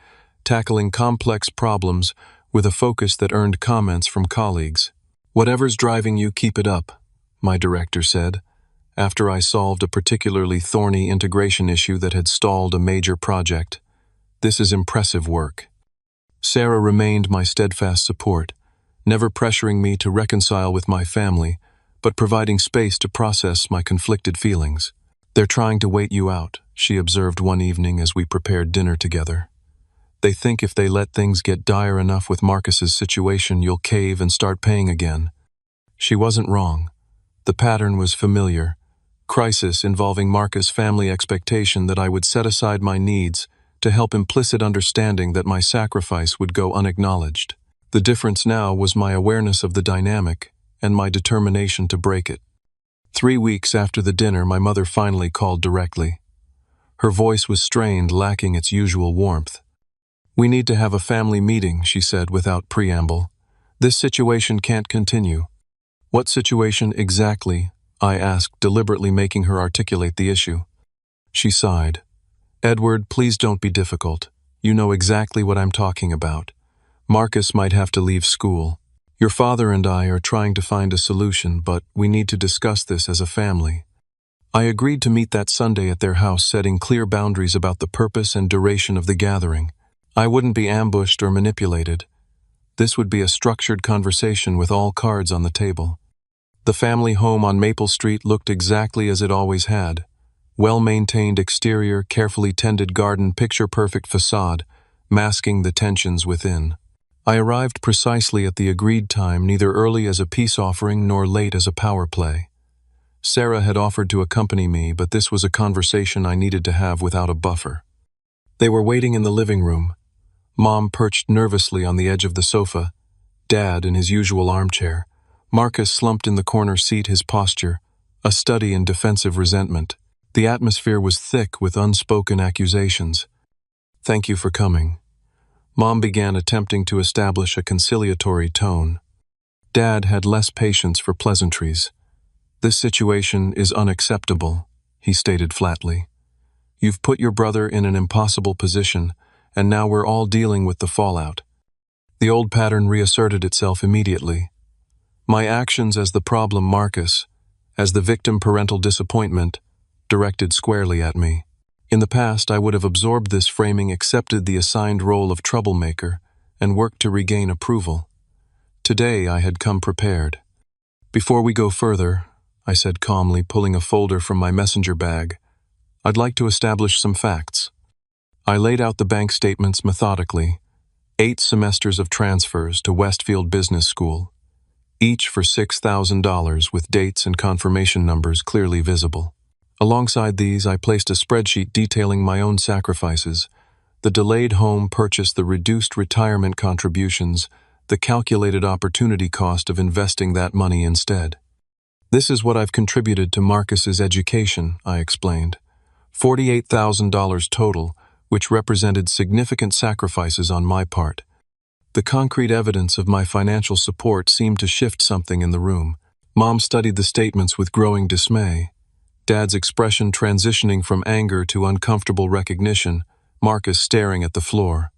tackling complex problems with a focus that earned comments from colleagues. "Whatever's driving you, keep it up," my director said, after I solved a particularly thorny integration issue that had stalled a major project. "This is impressive work." Sarah remained my steadfast support, never pressuring me to reconcile with my family, but providing space to process my conflicted feelings. "They're trying to wait you out," she observed one evening as we prepared dinner together. "They think if they let things get dire enough with Marcus's situation, you'll cave and start paying again." She wasn't wrong. The pattern was familiar: crisis involving Marcus' family expectation that I would set aside my needs to help implicit understanding that my sacrifice would go unacknowledged. The difference now was my awareness of the dynamic and my determination to break it. 3 weeks after the dinner, my mother finally called directly. Her voice was strained, lacking its usual warmth. "We need to have a family meeting," she said without preamble. "This situation can't continue." "What situation exactly?" I asked, deliberately making her articulate the issue. She sighed. "Edward, please don't be difficult. You know exactly what I'm talking about. Marcus might have to leave school. Your father and I are trying to find a solution, but we need to discuss this as a family." I agreed to meet that Sunday at their house, setting clear boundaries about the purpose and duration of the gathering. I wouldn't be ambushed or manipulated. This would be a structured conversation with all cards on the table. The family home on Maple Street looked exactly as it always had. Well-maintained exterior, carefully tended garden, picture-perfect facade, masking the tensions within. I arrived precisely at the agreed time, neither early as a peace offering nor late as a power play. Sarah had offered to accompany me, but this was a conversation I needed to have without a buffer. They were waiting in the living room. Mom perched nervously on the edge of the sofa, Dad in his usual armchair, Marcus slumped in the corner seat, his posture a study in defensive resentment. The atmosphere was thick with unspoken accusations. "Thank you for coming." Mom began, attempting to establish a conciliatory tone. Dad had less patience for pleasantries. "This situation is unacceptable," he stated flatly. "You've put your brother in an impossible position, and now we're all dealing with the fallout." The old pattern reasserted itself immediately. My actions as the problem Marcus, as the victim parental disappointment, directed squarely at me. In the past, I would have absorbed this framing, accepted the assigned role of troublemaker, and worked to regain approval. Today, I had come prepared. "Before we go further," I said calmly, pulling a folder from my messenger bag, "I'd like to establish some facts." I laid out the bank statements methodically. 8 semesters of transfers to Westfield Business School, each for $6,000 with dates and confirmation numbers clearly visible. Alongside these, I placed a spreadsheet detailing my own sacrifices: the delayed home purchase, the reduced retirement contributions, the calculated opportunity cost of investing that money instead. "This is what I've contributed to Marcus's education," I explained. $48,000 total, which represented significant sacrifices on my part. The concrete evidence of my financial support seemed to shift something in the room. Mom studied the statements with growing dismay. Dad's expression transitioning from anger to uncomfortable recognition, Marcus staring at the floor.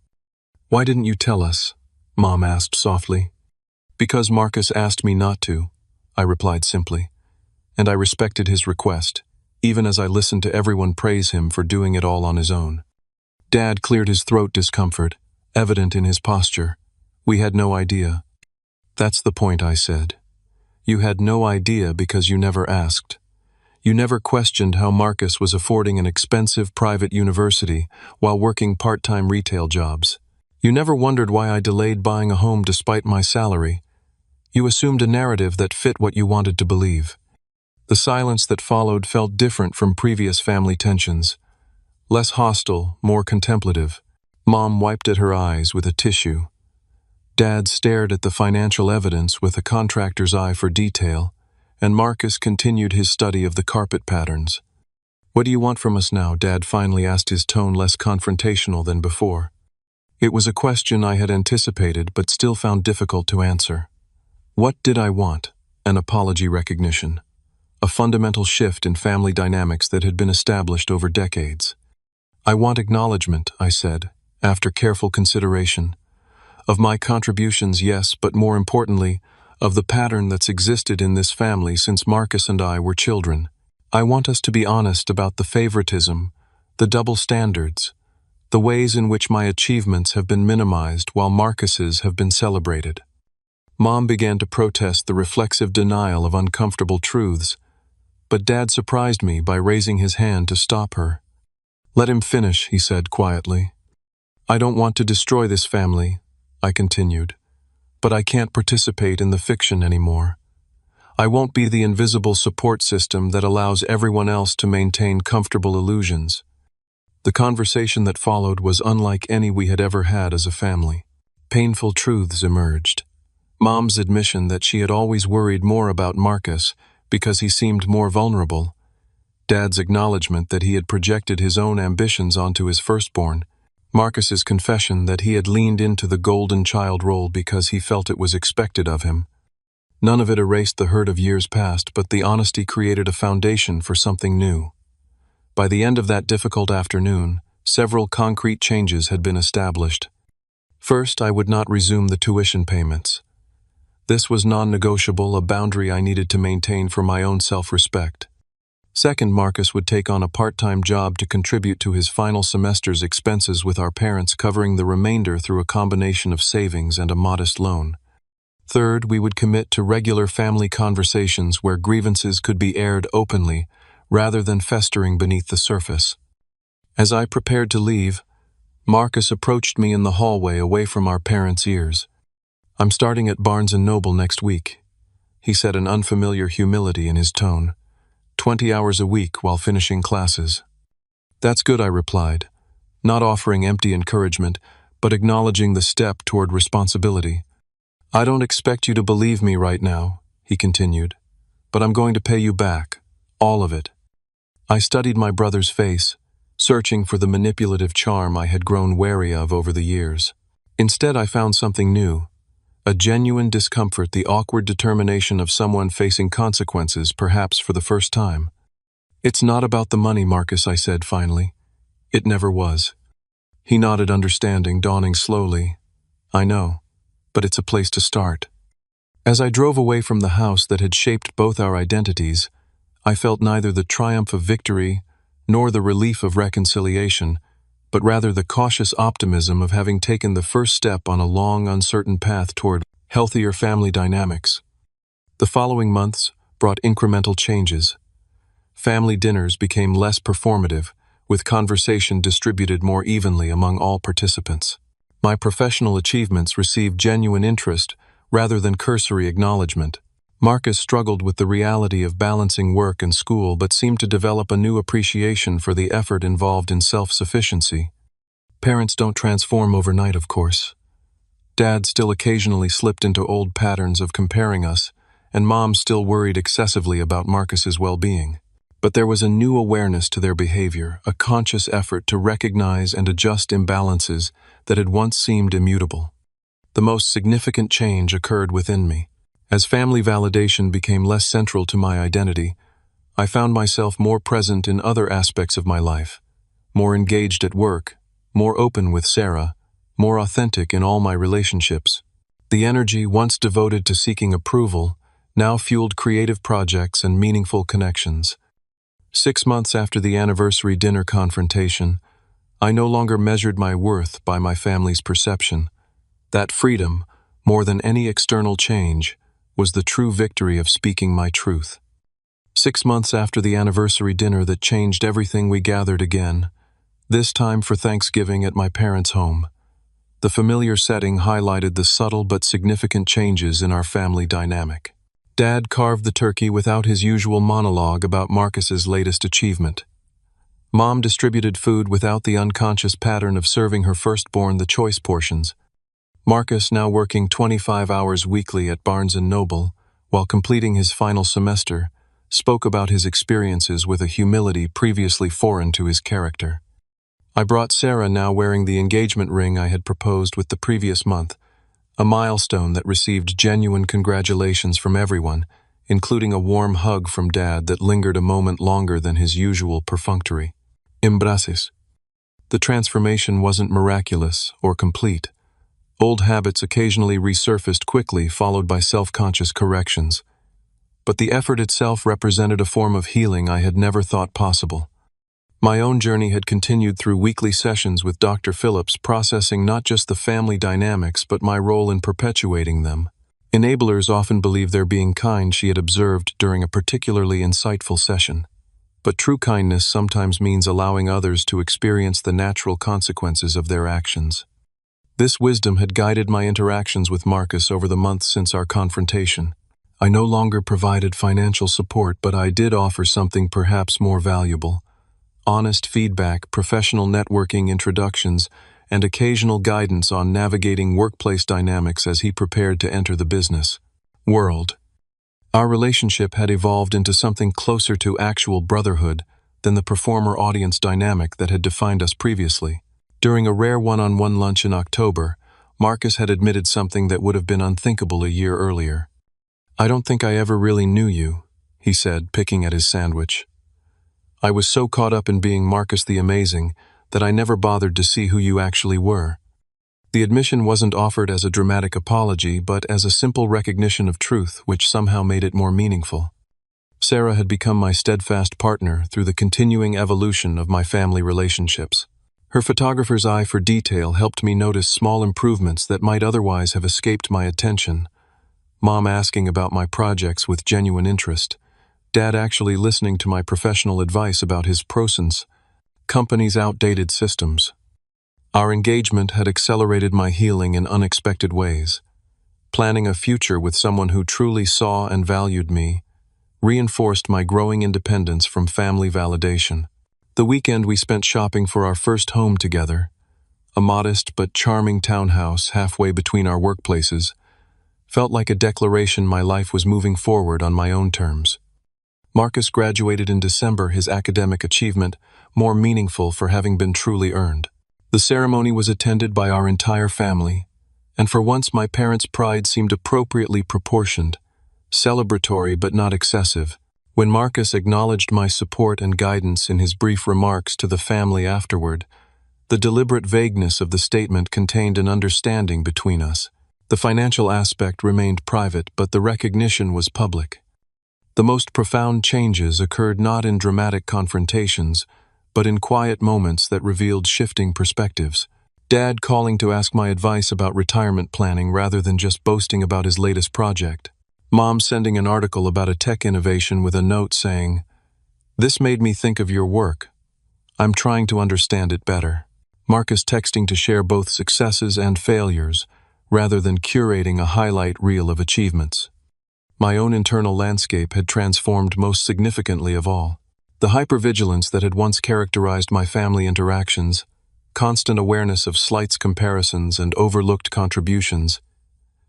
"Why didn't you tell us?" Mom asked softly. "Because Marcus asked me not to," I replied simply. And I respected his request, even as I listened to everyone praise him for doing it all on his own. Dad cleared his throat, discomfort evident in his posture. "We had no idea." "That's the point," I said. "You had no idea because you never asked. You never questioned how Marcus was affording an expensive private university while working part-time retail jobs. You never wondered why I delayed buying a home despite my salary. You assumed a narrative that fit what you wanted to believe." The silence that followed felt different from previous family tensions. Less hostile, more contemplative. Mom wiped at her eyes with a tissue. Dad stared at the financial evidence with a contractor's eye for detail, and Marcus continued his study of the carpet patterns. "What do you want from us now?" Dad finally asked, his tone less confrontational than before. It was a question I had anticipated but still found difficult to answer. What did I want? An apology recognition. A fundamental shift in family dynamics that had been established over decades. "I want acknowledgement," I said, after careful consideration. "Of my contributions, yes, but more importantly, of the pattern that's existed in this family since Marcus and I were children. I want us to be honest about the favoritism, the double standards, the ways in which my achievements have been minimized while Marcus's have been celebrated." Mom began to protest the reflexive denial of uncomfortable truths, but Dad surprised me by raising his hand to stop her. "Let him finish," he said quietly. "I don't want to destroy this family," I continued, "but I can't participate in the fiction anymore. I won't be the invisible support system that allows everyone else to maintain comfortable illusions." The conversation that followed was unlike any we had ever had as a family. Painful truths emerged. Mom's admission that she had always worried more about Marcus because he seemed more vulnerable. Dad's acknowledgement that he had projected his own ambitions onto his firstborn. Marcus's confession that he had leaned into the golden child role because he felt it was expected of him. None of it erased the hurt of years past, but the honesty created a foundation for something new. By the end of that difficult afternoon, several concrete changes had been established. First, I would not resume the tuition payments. This was non-negotiable, a boundary I needed to maintain for my own self-respect. Second, Marcus would take on a part-time job to contribute to his final semester's expenses, with our parents covering the remainder through a combination of savings and a modest loan. Third, we would commit to regular family conversations where grievances could be aired openly rather than festering beneath the surface. As I prepared to leave, Marcus approached me in the hallway away from our parents' ears. "I'm starting at Barnes & Noble next week," he said, an unfamiliar humility in his tone. 20 hours a week while finishing classes. "That's good," I replied, not offering empty encouragement, but acknowledging the step toward responsibility. "I don't expect you to believe me right now," he continued, "but I'm going to pay you back, all of it." I studied my brother's face, searching for the manipulative charm I had grown wary of over the years. Instead, I found something new. A genuine discomfort, the awkward determination of someone facing consequences, perhaps for the first time. "It's not about the money, Marcus," I said finally. "It never was." He nodded, understanding dawning slowly. "I know, but it's a place to start." As I drove away from the house that had shaped both our identities, I felt neither the triumph of victory nor the relief of reconciliation, but rather the cautious optimism of having taken the first step on a long, uncertain path toward healthier family dynamics. The following months brought incremental changes. Family dinners became less performative, with conversation distributed more evenly among all participants. My professional achievements received genuine interest rather than cursory acknowledgement. Marcus struggled with the reality of balancing work and school, but seemed to develop a new appreciation for the effort involved in self-sufficiency. Parents don't transform overnight, of course. Dad still occasionally slipped into old patterns of comparing us, and Mom still worried excessively about Marcus's well-being. But there was a new awareness to their behavior, a conscious effort to recognize and adjust imbalances that had once seemed immutable. The most significant change occurred within me. As family validation became less central to my identity, I found myself more present in other aspects of my life, more engaged at work, more open with Sarah, more authentic in all my relationships. The energy once devoted to seeking approval now fueled creative projects and meaningful connections. 6 months after the anniversary dinner confrontation, I no longer measured my worth by my family's perception. That freedom, more than any external change, was the true victory of speaking my truth. 6 months after the anniversary dinner that changed everything, we gathered again, this time for Thanksgiving at my parents' home. The familiar setting highlighted the subtle but significant changes in our family dynamic. Dad carved the turkey without his usual monologue about Marcus's latest achievement. Mom distributed food without the unconscious pattern of serving her firstborn the choice portions. Marcus, now working 25 hours weekly at Barnes & Noble, while completing his final semester, spoke about his experiences with a humility previously foreign to his character. I brought Sarah, now wearing the engagement ring I had proposed with the previous month, a milestone that received genuine congratulations from everyone, including a warm hug from Dad that lingered a moment longer than his usual perfunctory embraces. The transformation wasn't miraculous or complete. Old habits occasionally resurfaced quickly, followed by self-conscious corrections. But the effort itself represented a form of healing I had never thought possible. My own journey had continued through weekly sessions with Dr. Phillips, processing not just the family dynamics but my role in perpetuating them. Enablers often believe they're being kind, she had observed during a particularly insightful session. But true kindness sometimes means allowing others to experience the natural consequences of their actions. This wisdom had guided my interactions with Marcus over the months since our confrontation. I no longer provided financial support, but I did offer something perhaps more valuable: honest feedback, professional networking introductions, and occasional guidance on navigating workplace dynamics as he prepared to enter the business world. Our relationship had evolved into something closer to actual brotherhood than the performer-audience dynamic that had defined us previously. During a rare one-on-one lunch in October, Marcus had admitted something that would have been unthinkable a year earlier. "I don't think I ever really knew you," he said, picking at his sandwich. "I was so caught up in being Marcus the Amazing that I never bothered to see who you actually were." The admission wasn't offered as a dramatic apology, but as a simple recognition of truth, which somehow made it more meaningful. Sarah had become my steadfast partner through the continuing evolution of my family relationships. Her photographer's eye for detail helped me notice small improvements that might otherwise have escaped my attention. Mom asking about my projects with genuine interest. Dad actually listening to my professional advice about his process, company's outdated systems. Our engagement had accelerated my healing in unexpected ways. Planning a future with someone who truly saw and valued me reinforced my growing independence from family validation. The weekend we spent shopping for our first home together, a modest but charming townhouse halfway between our workplaces, felt like a declaration my life was moving forward on my own terms. Marcus graduated in December, his academic achievement more meaningful for having been truly earned. The ceremony was attended by our entire family, and for once my parents' pride seemed appropriately proportioned, celebratory but not excessive. When Marcus acknowledged my support and guidance in his brief remarks to the family afterward, the deliberate vagueness of the statement contained an understanding between us. The financial aspect remained private, but the recognition was public. The most profound changes occurred not in dramatic confrontations, but in quiet moments that revealed shifting perspectives. Dad calling to ask my advice about retirement planning rather than just boasting about his latest project. Mom sending an article about a tech innovation with a note saying, "This made me think of your work. I'm trying to understand it better." Marcus texting to share both successes and failures, rather than curating a highlight reel of achievements. My own internal landscape had transformed most significantly of all. The hypervigilance that had once characterized my family interactions, constant awareness of slights, comparisons, and overlooked contributions,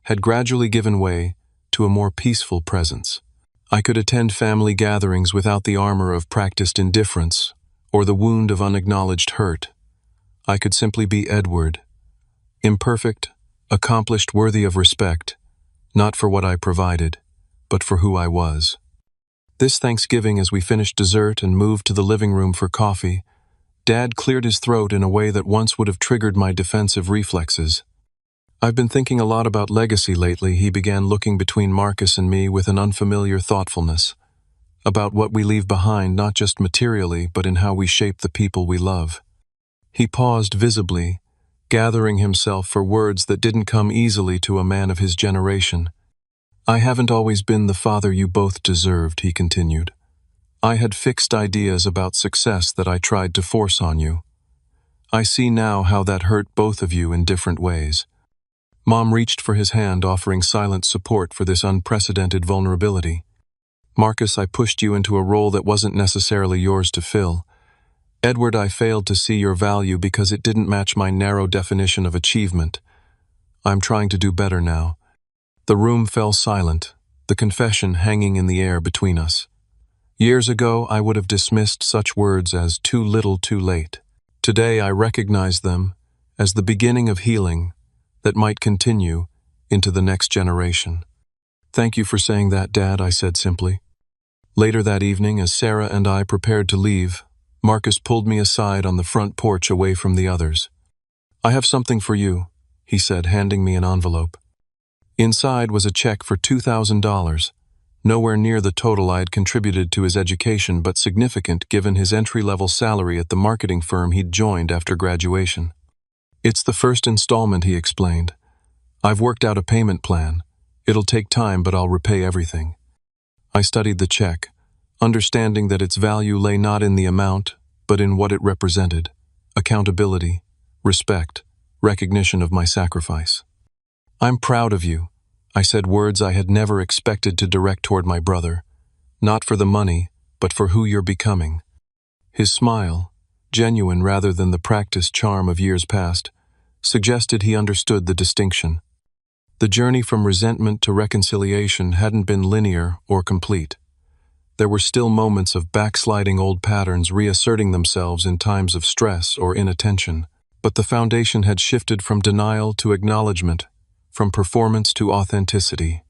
had gradually given way to a more peaceful presence. I could attend family gatherings without the armor of practiced indifference or the wound of unacknowledged hurt. I could simply be Edward, imperfect, accomplished, worthy of respect, not for what I provided, but for who I was. This Thanksgiving, as we finished dessert and moved to the living room for coffee, Dad cleared his throat in a way that once would have triggered my defensive reflexes. "I've been thinking a lot about legacy lately," he began, looking between Marcus and me with an unfamiliar thoughtfulness. "About what we leave behind, not just materially, but in how we shape the people we love." He paused visibly, gathering himself for words that didn't come easily to a man of his generation. "I haven't always been the father you both deserved," he continued. "I had fixed ideas about success that I tried to force on you. I see now how that hurt both of you in different ways." Mom reached for his hand, offering silent support for this unprecedented vulnerability. "Marcus, I pushed you into a role that wasn't necessarily yours to fill. Edward, I failed to see your value because it didn't match my narrow definition of achievement. I'm trying to do better now." The room fell silent, the confession hanging in the air between us. Years ago, I would have dismissed such words as too little too late. Today, I recognize them as the beginning of healing that might continue into the next generation. "Thank you for saying that, Dad," I said simply. Later that evening, as Sarah and I prepared to leave, Marcus pulled me aside on the front porch away from the others. "I have something for you," he said, handing me an envelope. Inside was a check for $2,000, nowhere near the total I had contributed to his education, but significant given his entry-level salary at the marketing firm he'd joined after graduation. "It's the first installment," he explained. "I've worked out a payment plan. It'll take time, but I'll repay everything." I studied the check, understanding that its value lay not in the amount, but in what it represented: accountability, respect, recognition of my sacrifice. "I'm proud of you," I said, words I had never expected to direct toward my brother, "not for the money, but for who you're becoming." His smile, genuine rather than the practiced charm of years past, suggested he understood the distinction. The journey from resentment to reconciliation hadn't been linear or complete. There were still moments of backsliding old patterns reasserting themselves in times of stress or inattention, but the foundation had shifted from denial to acknowledgement, from performance to authenticity.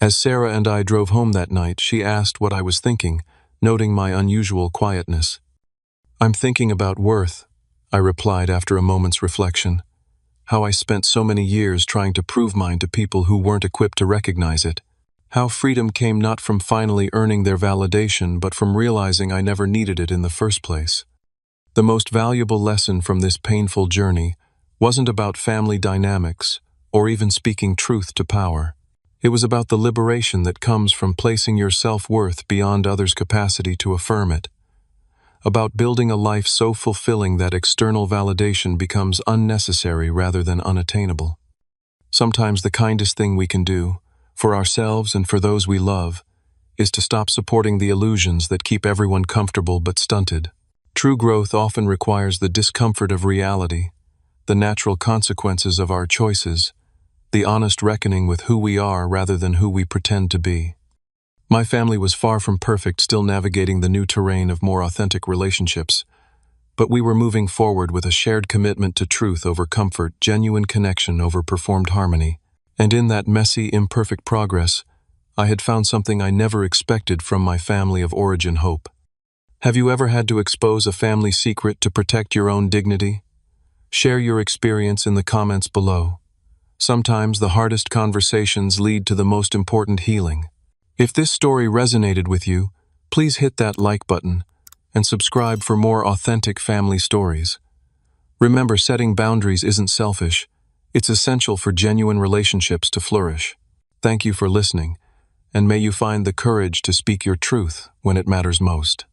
As Sarah and I drove home that night, she asked what I was thinking, noting my unusual quietness. "I'm thinking about worth," I replied after a moment's reflection. "How I spent so many years trying to prove mine to people who weren't equipped to recognize it. How freedom came not from finally earning their validation, but from realizing I never needed it in the first place. The most valuable lesson from this painful journey wasn't about family dynamics or even speaking truth to power. It was about the liberation that comes from placing your self-worth beyond others' capacity to affirm it. About building a life so fulfilling that external validation becomes unnecessary rather than unattainable. Sometimes the kindest thing we can do, for ourselves and for those we love, is to stop supporting the illusions that keep everyone comfortable but stunted. True growth often requires the discomfort of reality, the natural consequences of our choices, the honest reckoning with who we are rather than who we pretend to be. My family was far from perfect, still navigating the new terrain of more authentic relationships, but we were moving forward with a shared commitment to truth over comfort, genuine connection over performed harmony. And in that messy, imperfect progress, I had found something I never expected from my family of origin: hope. Have you ever had to expose a family secret to protect your own dignity? Share your experience in the comments below. Sometimes the hardest conversations lead to the most important healing. If this story resonated with you, please hit that like button and subscribe for more authentic family stories. Remember, setting boundaries isn't selfish. It's essential for genuine relationships to flourish. Thank you for listening, and may you find the courage to speak your truth when it matters most.